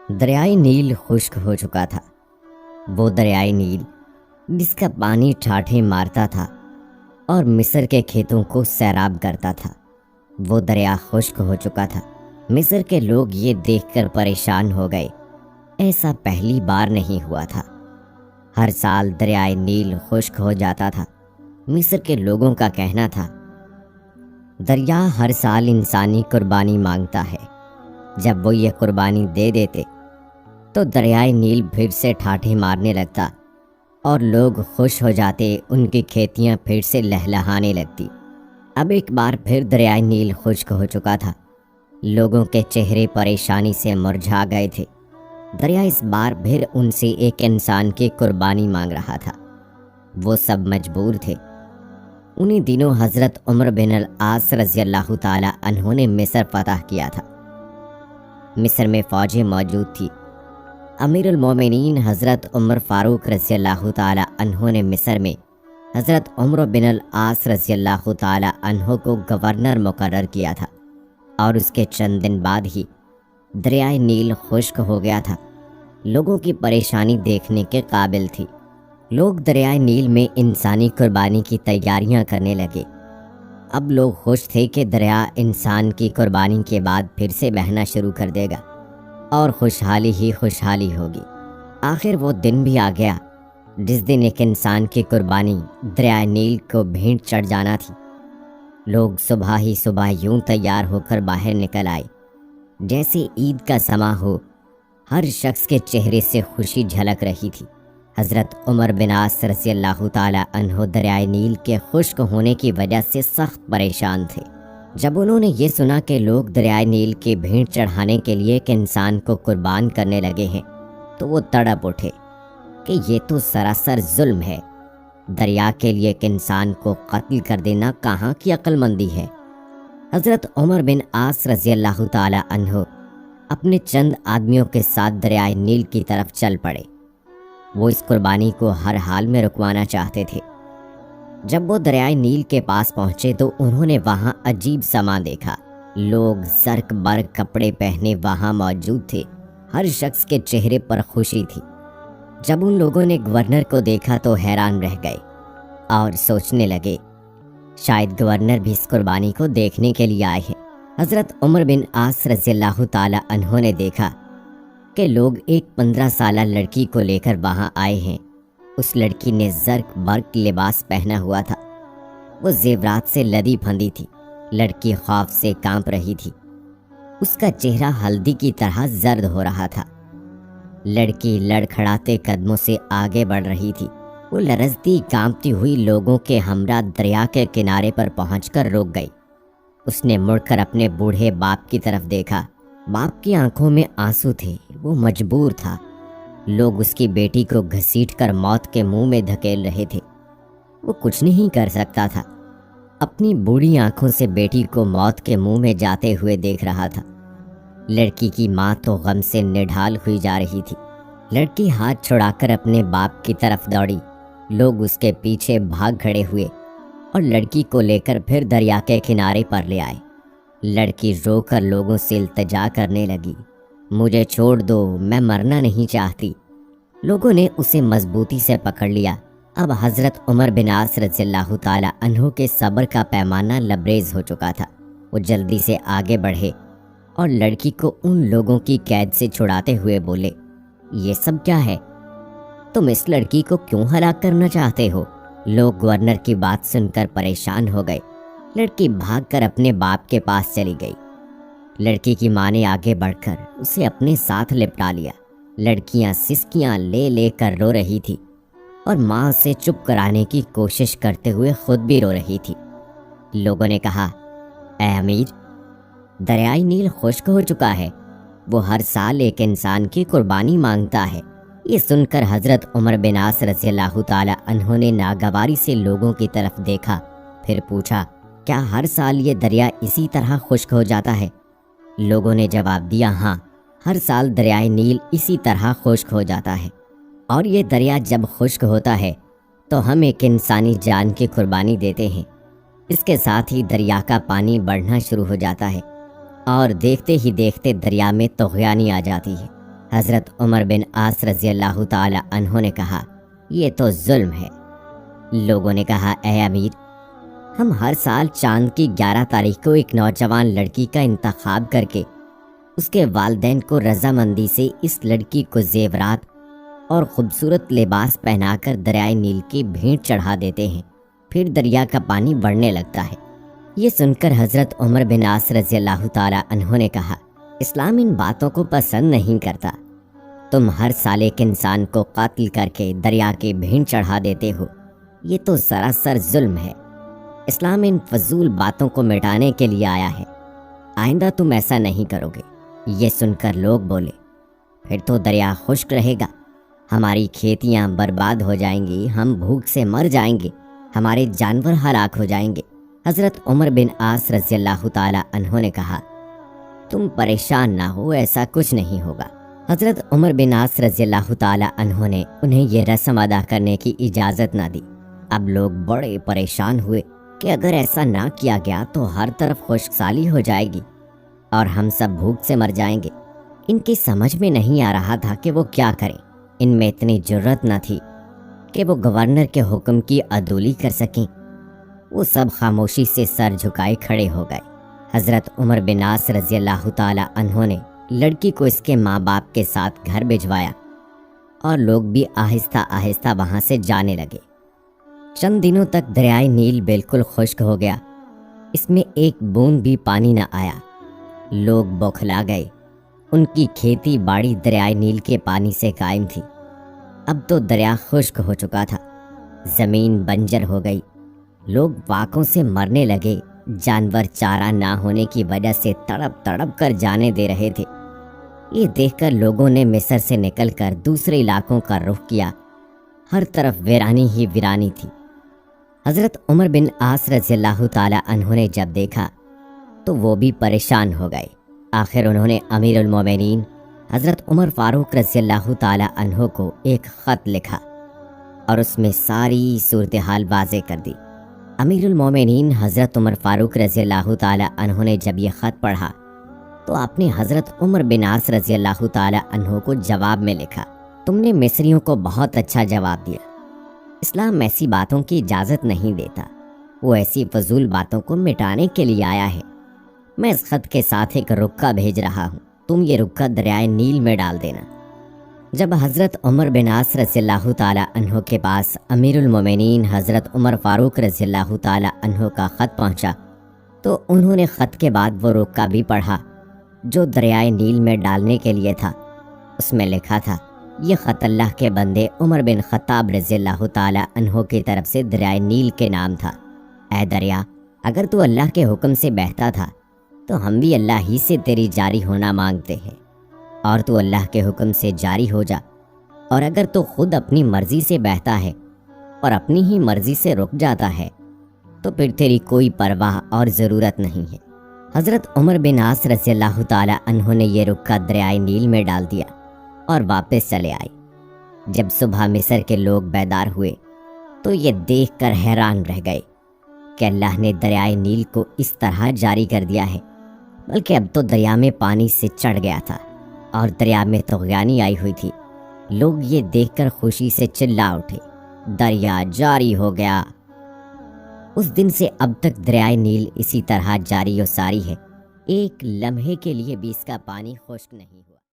دریائے نیل خشک ہو چکا تھا۔ وہ دریائے نیل جس کا پانی ٹھاٹھیں مارتا تھا اور مصر کے کھیتوں کو سیراب کرتا تھا، وہ دریا خشک ہو چکا تھا۔ مصر کے لوگ یہ دیکھ کر پریشان ہو گئے، ایسا پہلی بار نہیں ہوا تھا۔ ہر سال دریائے نیل خشک ہو جاتا تھا۔ مصر کے لوگوں کا کہنا تھا، دریا ہر سال انسانی قربانی مانگتا ہے، جب وہ یہ قربانی دے دیتے تو دریائے نیل پھر سے ٹھاٹھیں مارنے لگتا اور لوگ خوش ہو جاتے، ان کی کھیتیاں پھر سے لہلہانے لگتی۔ اب ایک بار پھر دریائے نیل خشک ہو چکا تھا۔ لوگوں کے چہرے پریشانی سے مرجھا گئے تھے۔ دریا اس بار پھر ان سے ایک انسان کی قربانی مانگ رہا تھا۔ وہ سب مجبور تھے۔ انہی دنوں حضرت عمر بن العاص رضی اللہ تعالی عنہ نے مصر فتح کیا تھا۔ مصر میں فوجیں موجود تھی۔ امیر المومنین حضرت عمر فاروق رضی اللہ تعالی عنہ نے مصر میں حضرت عمر بن العاص رضی اللہ تعالی عنہ کو گورنر مقرر کیا تھا، اور اس کے چند دن بعد ہی دریائے نیل خشک ہو گیا تھا۔ لوگوں کی پریشانی دیکھنے کے قابل تھی۔ لوگ دریائے نیل میں انسانی قربانی کی تیاریاں کرنے لگے۔ اب لوگ خوش تھے کہ دریا انسان کی قربانی کے بعد پھر سے بہنا شروع کر دے گا اور خوشحالی ہی خوشحالی ہوگی۔ آخر وہ دن بھی آ گیا جس دن ایک انسان کی قربانی دریائے نیل کو بھینٹ چڑھ جانا تھی۔ لوگ صبح ہی صبح یوں تیار ہو کر باہر نکل آئے جیسے عید کا سماں ہو۔ ہر شخص کے چہرے سے خوشی جھلک رہی تھی۔ حضرت عمر بن عاص رضی اللہ تعالی عنہ دریائے نیل کے خشک ہونے کی وجہ سے سخت پریشان تھے۔ جب انہوں نے یہ سنا کہ لوگ دریائے نیل کی بھینٹ چڑھانے کے لیے ایک انسان کو قربان کرنے لگے ہیں تو وہ تڑپ اٹھے کہ یہ تو سراسر ظلم ہے۔ دریا کے لیے ایک انسان کو قتل کر دینا کہاں کی عقل مندی ہے۔ حضرت عمر بن عاص رضی اللہ تعالی عنہ اپنے چند آدمیوں کے ساتھ دریائے نیل کی طرف چل پڑے۔ وہ اس قربانی کو ہر حال میں رکوانا چاہتے تھے۔ جب وہ دریائے نیل کے پاس پہنچے تو انہوں نے وہاں عجیب سماں دیکھا۔ لوگ زرق برق کپڑے پہنے وہاں موجود تھے۔ ہر شخص کے چہرے پر خوشی تھی۔ جب ان لوگوں نے گورنر کو دیکھا تو حیران رہ گئے اور سوچنے لگے، شاید گورنر بھی اس قربانی کو دیکھنے کے لیے آئے ہیں۔ حضرت عمر بن عاص رضی اللہ تعالی عنہ نے دیکھا کہ لوگ ایک 15 سالہ لڑکی کو لے کر وہاں آئے ہیں۔ اس لڑکی نے زرق برق لباس پہنا ہوا تھا۔ وہ زیورات سے لدی پھندی تھی۔ لڑکی خوف سے کانپ رہی تھی۔ اس کا چہرہ ہلدی کی طرح زرد ہو رہا تھا۔ لڑکی لڑکھڑاتے قدموں سے آگے بڑھ رہی تھی۔ وہ لرزتی کانپتی ہوئی لوگوں کے ہمراہ دریا کے کنارے پر پہنچ کر رک گئی۔ اس نے مڑ کر اپنے بوڑھے باپ کی طرف دیکھا۔ باپ کی آنکھوں میں آنسو تھے۔ وہ مجبور تھا۔ لوگ اس کی بیٹی کو گھسیٹ کر موت کے منہ میں دھکیل رہے تھے۔ وہ کچھ نہیں کر سکتا تھا۔ اپنی بوڑھی آنکھوں سے بیٹی کو موت کے منہ میں جاتے ہوئے دیکھ رہا تھا۔ لڑکی کی ماں تو غم سے نڈھال ہوئی جا رہی تھی۔ لڑکی ہاتھ چھڑا کر اپنے باپ کی طرف دوڑی۔ لوگ اس کے پیچھے بھاگ کھڑے ہوئے اور لڑکی کو لے کر پھر دریا کے کنارے پر لے آئے۔ لڑکی رو کر لوگوں سے التجا کرنے لگی، مجھے چھوڑ دو، میں مرنا نہیں چاہتی۔ لوگوں نے اسے مضبوطی سے پکڑ لیا۔ اب حضرت عمر بن عاص رضی اللہ تعالی عنہ کے صبر کا پیمانہ لبریز ہو چکا تھا۔ وہ جلدی سے آگے بڑھے اور لڑکی کو ان لوگوں کی قید سے چھڑاتے ہوئے بولے، یہ سب کیا ہے؟ تم اس لڑکی کو کیوں ہلاک کرنا چاہتے ہو؟ لوگ گورنر کی بات سن کر پریشان ہو گئے۔ لڑکی بھاگ کر اپنے باپ کے پاس چلی گئی۔ لڑکی کی ماں نے آگے بڑھ کر اسے اپنے ساتھ لپٹا لیا۔ لڑکیاں سسکیاں لے لے کر رو رہی تھی اور ماں اسے چپ کرانے کی کوشش کرتے ہوئے خود بھی رو رہی تھی۔ لوگوں نے کہا، اے امیر، دریائے نیل خشک ہو چکا ہے۔ وہ ہر سال ایک انسان کی قربانی مانگتا ہے۔ یہ سن کر حضرت عمر بن عاص رضی اللہ تعالی عنہ نے ناگواری سے لوگوں کی طرف دیکھا، پھر پوچھا، کیا ہر سال یہ دریا اسی طرح خشک ہو جاتا ہے؟ لوگوں نے جواب دیا، ہاں، ہر سال دریائے نیل اسی طرح خشک ہو جاتا ہے، اور یہ دریا جب خشک ہوتا ہے تو ہم ایک انسانی جان کی قربانی دیتے ہیں۔ اس کے ساتھ ہی دریا کا پانی بڑھنا شروع ہو جاتا ہے اور دیکھتے ہی دیکھتے دریا میں طغیانی آ جاتی ہے۔ حضرت عمر بن عاص رضی اللہ تعالی عنہ نے کہا، یہ تو ظلم ہے۔ لوگوں نے کہا، اے امیر، ہم ہر سال چاند کی 11 تاریخ کو ایک نوجوان لڑکی کا انتخاب کر کے اس کے والدین کو رضامندی سے اس لڑکی کو زیورات اور خوبصورت لباس پہنا کر دریائے نیل کی بھینٹ چڑھا دیتے ہیں، پھر دریا کا پانی بڑھنے لگتا ہے۔ یہ سن کر حضرت عمر بن عاص رضی اللہ تعالی عنہ نے کہا، اسلام ان باتوں کو پسند نہیں کرتا۔ تم ہر سال ایک انسان کو قتل کر کے دریا کی بھینٹ چڑھا دیتے ہو، یہ تو سراسر ظلم ہے۔ اسلام ان فضول باتوں کو مٹانے کے لیے آیا ہے، آئندہ تم ایسا نہیں کرو گے۔ یہ سن کر لوگ بولے، پھر تو دریا خشک رہے گا، ہماری کھیتیاں برباد ہو جائیں گی، ہم بھوک سے مر جائیں گے، ہمارے جانور ہلاک ہو جائیں گے۔ حضرت عمر بن عاص رضی اللہ تعالی عنہ نے کہا، تم پریشان نہ ہو، ایسا کچھ نہیں ہوگا۔ حضرت عمر بن عاص رضی اللہ تعالی عنہ نے انہیں یہ رسم ادا کرنے کی اجازت نہ دی۔ اب لوگ بڑے پریشان ہوئے کہ اگر ایسا نہ کیا گیا تو ہر طرف خشک سالی ہو جائے گی اور ہم سب بھوک سے مر جائیں گے۔ ان کی سمجھ میں نہیں آ رہا تھا کہ وہ کیا کریں۔ ان میں اتنی جرت نہ تھی کہ وہ گورنر کے حکم کی عدولی کر سکیں۔ وہ سب خاموشی سے سر جھکائے کھڑے ہو گئے۔ حضرت عمر بن عاص رضی اللہ تعالی عنہ نے لڑکی کو اس کے ماں باپ کے ساتھ گھر بھجوایا اور لوگ بھی آہستہ آہستہ وہاں سے جانے لگے۔ چند دنوں تک دریائے نیل بالکل خشک ہو گیا، اس میں ایک بوند بھی پانی نہ آیا۔ لوگ بوکھلا گئے، ان کی کھیتی باڑی دریائے نیل کے پانی سے قائم تھی۔ اب تو دریا خشک ہو چکا تھا، زمین بنجر ہو گئی، لوگ واقعوں سے مرنے لگے، جانور چارہ نہ ہونے کی وجہ سے تڑپ تڑپ کر جانے دے رہے تھے۔ یہ دیکھ کر لوگوں نے مصر سے نکل کر دوسرے علاقوں کا رخ کیا، ہر طرف ویرانی ہی ویرانی تھی۔ حضرت عمر بن عاص رضی اللہ تعالی عنہ نے جب دیکھا تو وہ بھی پریشان ہو گئے۔ آخر انہوں نے امیر المومنین حضرت عمر فاروق رضی اللہ تعالی عنہ کو ایک خط لکھا اور اس میں ساری صورتحال واضح کر دی۔ امیر المومنین حضرت عمر فاروق رضی اللہ تعالی عنہ نے جب یہ خط پڑھا تو آپ نے حضرت عمر بن عاص رضی اللہ تعالی عنہ کو جواب میں لکھا، تم نے مصریوں کو بہت اچھا جواب دیا۔ اسلام ایسی باتوں کی اجازت نہیں دیتا، وہ ایسی فضول باتوں کو مٹانے کے لیے آیا ہے۔ میں اس خط کے ساتھ ایک رکا بھیج رہا ہوں، تم یہ رکا دریائے نیل میں ڈال دینا۔ جب حضرت عمر بن عاص رضی اللہ تعالی عنہ کے پاس امیر المومنین حضرت عمر فاروق رضی اللہ تعالی عنہ کا خط پہنچا تو انہوں نے خط کے بعد وہ رکا بھی پڑھا جو دریائے نیل میں ڈالنے کے لیے تھا۔ اس میں لکھا تھا، یہ خط اللہ کے بندے عمر بن خطاب رضی اللہ تعالی عنہ کی طرف سے دریائے نیل کے نام تھا۔ اے دریا، اگر تو اللہ کے حکم سے بہتا تھا تو ہم بھی اللہ ہی سے تیری جاری ہونا مانگتے ہیں، اور تو اللہ کے حکم سے جاری ہو جا، اور اگر تو خود اپنی مرضی سے بہتا ہے اور اپنی ہی مرضی سے رک جاتا ہے تو پھر تیری کوئی پرواہ اور ضرورت نہیں ہے۔ حضرت عمر بن عاص رضی اللہ تعالی عنہ نے یہ رکا دریائے نیل میں ڈال دیا اور واپس چلے آئے۔ جب صبح مصر کے لوگ بیدار ہوئے تو یہ دیکھ کر حیران رہ گئے کہ اللہ نے دریائے نیل کو اس طرح جاری کر دیا ہے، بلکہ اب تو دریا میں پانی سے چڑھ گیا تھا اور دریا میں طغیانی آئی ہوئی تھی۔ لوگ یہ دیکھ کر خوشی سے چلا اٹھے، دریا جاری ہو گیا۔ اس دن سے اب تک دریائے نیل اسی طرح جاری و ساری ہے، ایک لمحے کے لیے بھی اس کا پانی خشک نہیں۔